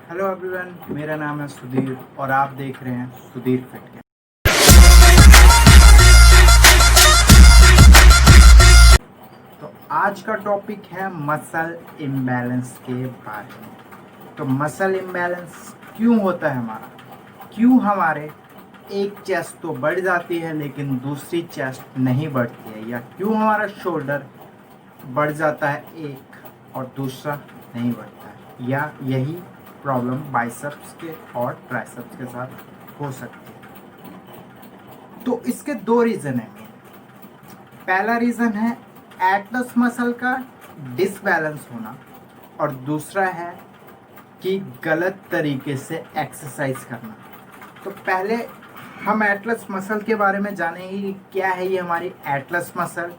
Hello everyone, मेरा नाम है सुधीर और आप देख रहे हैं सुधीर फिट। तो आज का टॉपिक है मसल इम्बैलेंस के बारे में। तो मसल इम्बैलेंस क्यों होता है हमारा, क्यों हमारे एक चेस्ट तो बढ़ जाती है लेकिन दूसरी चेस्ट नहीं बढ़ती है, या क्यों हमारा शोल्डर बढ़ जाता है एक और दूसरा नहीं बढ़ता है, या यही प्रॉब्लम बाइसेप्स के और ट्राइसेप्स के साथ हो सकती है। तो इसके दो रीज़न हैं। पहला रीज़न है एटलस मसल का डिसबैलेंस होना, और दूसरा है कि गलत तरीके से एक्सरसाइज करना। तो पहले हम एटलस मसल के बारे में जानेंगे कि क्या है ये हमारी एटलस मसल,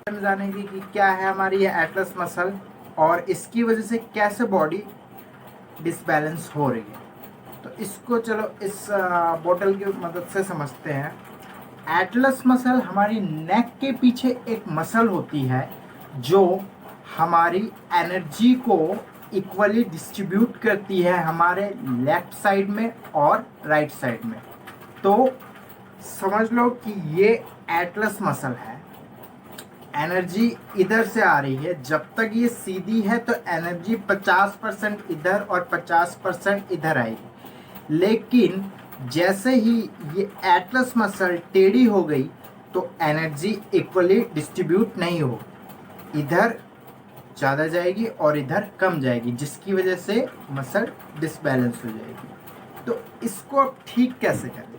हम जानेंगे कि क्या है हमारी ये एटलस मसल और इसकी वजह से कैसे बॉडी डिसबैलेंस हो रही है। तो इसको चलो इस बोतल की मदद से समझते हैं। एटलस मसल हमारी नेक के पीछे एक मसल होती है जो हमारी एनर्जी को इक्वली डिस्ट्रीब्यूट करती है हमारे लेफ्ट साइड में और राइट साइड में। तो समझ लो कि ये एटलस मसल है, एनर्जी इधर से आ रही है। जब तक ये सीधी है तो एनर्जी 50% इधर और 50% इधर आएगी, लेकिन जैसे ही ये एटलस मसल टेढ़ी हो गई तो एनर्जी इक्वली डिस्ट्रीब्यूट नहीं हो, इधर ज़्यादा जाएगी और इधर कम जाएगी, जिसकी वजह से मसल डिसबैलेंस हो जाएगी। तो इसको अब ठीक कैसे करें?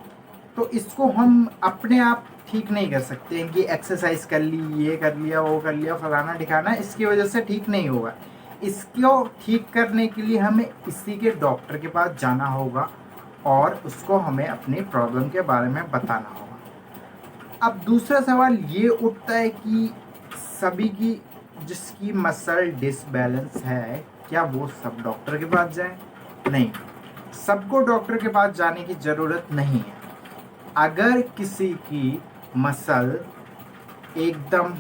तो इसको हम अपने आप ठीक नहीं कर सकते हैं कि एक्सरसाइज कर ली, ये कर लिया, वो कर लिया, फलाना ठिकाना, इसकी वजह से ठीक नहीं होगा। इसको ठीक करने के लिए हमें इसी के डॉक्टर के पास जाना होगा और उसको हमें अपनी प्रॉब्लम के बारे में बताना होगा। अब दूसरा सवाल ये उठता है कि सभी की जिसकी मसल डिसबैलेंस है, क्या वो सब डॉक्टर के पास जाएं? नहीं, सबको डॉक्टर के पास जाने की ज़रूरत नहीं है। अगर किसी की मसल एकदम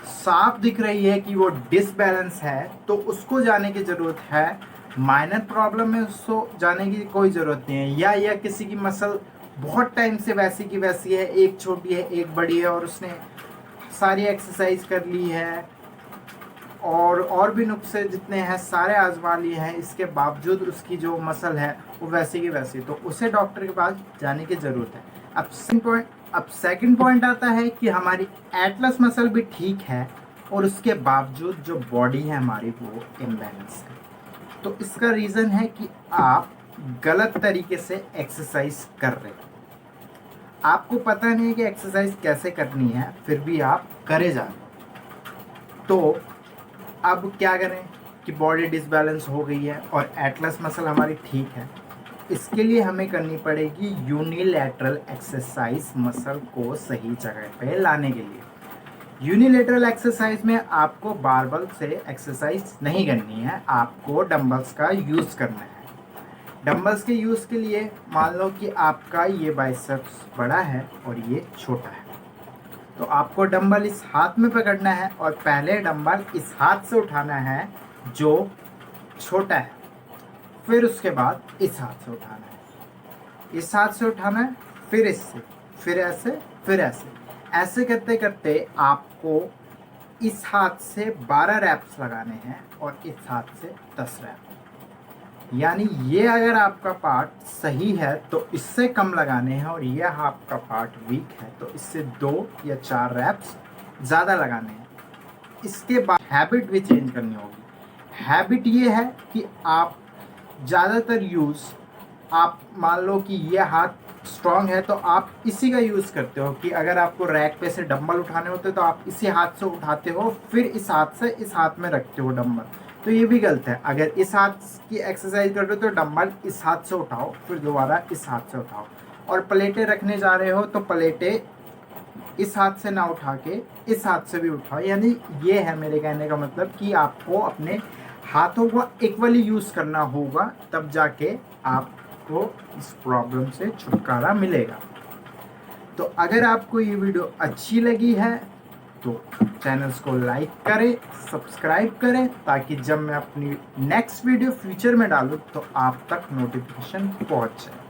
साफ दिख रही है कि वो डिसबैलेंस है तो उसको जाने की ज़रूरत है। माइनर प्रॉब्लम में उसको जाने की कोई ज़रूरत नहीं है। या किसी की मसल बहुत टाइम से वैसी की वैसी है, एक छोटी है एक बड़ी है, और उसने सारी एक्सरसाइज कर ली है और भी नुस्खे जितने हैं सारे आजमा लिए हैं, इसके बावजूद उसकी जो मसल है वो वैसी की वैसी, तो उसे डॉक्टर के पास जाने की ज़रूरत है। अब सेकंड पॉइंट आता है कि हमारी एटलस मसल भी ठीक है और उसके बावजूद जो बॉडी है हमारी वो इम्बैलेंस है। तो इसका रीज़न है कि आप गलत तरीके से एक्सरसाइज कर रहे हो। आपको पता नहीं है कि एक्सरसाइज कैसे करनी है, फिर भी आप करे जा रहे हो। तो अब क्या करें कि बॉडी डिसबैलेंस हो गई है और एटलस मसल हमारी ठीक है। इसके लिए हमें करनी पड़ेगी यूनिलैटरल एक्सरसाइज, मसल को सही जगह पे लाने के लिए। यूनिलैटरल एक्सरसाइज में आपको बारबल से एक्सरसाइज नहीं करनी है, आपको डंबल्स का यूज़ करना है। डंबल्स के यूज़ के लिए मान लो कि आपका ये बाइसेप्स बड़ा है और ये छोटा है, तो आपको डंबल इस हाथ में पकड़ना है और पहले डंबल इस हाथ से उठाना है जो छोटा है, फिर उसके बाद इस हाथ से उठाना है, इस हाथ से उठाना है, फिर इससे, फिर ऐसे, फिर ऐसे, ऐसे करते करते आपको इस हाथ से 12 रैप्स लगाने हैं और इस हाथ से 10 रैप। यानी ये अगर आपका पार्ट सही है तो इससे कम लगाने हैं, और ये आपका पार्ट वीक है तो इससे 2 या 4 रैप्स ज़्यादा लगाने हैं। इसके बाद हैबिट भी चेंज करनी होगी। हैबिट ये है कि आप ज़्यादातर यूज़, आप मान लो कि ये हाथ स्ट्रॉन्ग है तो आप इसी का यूज़ करते हो कि अगर आपको रैक पे से डंबल उठाने होते तो आप इसी हाथ से उठाते हो, फिर इस हाथ से इस हाथ में रखते हो डंबल। तो ये भी गलत है। अगर इस हाथ की एक्सरसाइज कर रहे हो तो डंबल इस हाथ से उठाओ, फिर दोबारा इस हाथ से उठाओ। और प्लेटें रखने जा रहे हो तो प्लेटें इस हाथ से ना उठा के इस हाथ से भी उठाओ। यानी ये है मेरे कहने का मतलब कि आपको अपने हाथों को इक्वली यूज़ करना होगा, तब जाके आपको इस प्रॉब्लम से छुटकारा मिलेगा। तो अगर आपको ये वीडियो अच्छी लगी है तो चैनल्स को लाइक करें, सब्सक्राइब करें, ताकि जब मैं अपनी नेक्स्ट वीडियो फ्यूचर में डालूँ तो आप तक नोटिफिकेशन पहुंच जाए।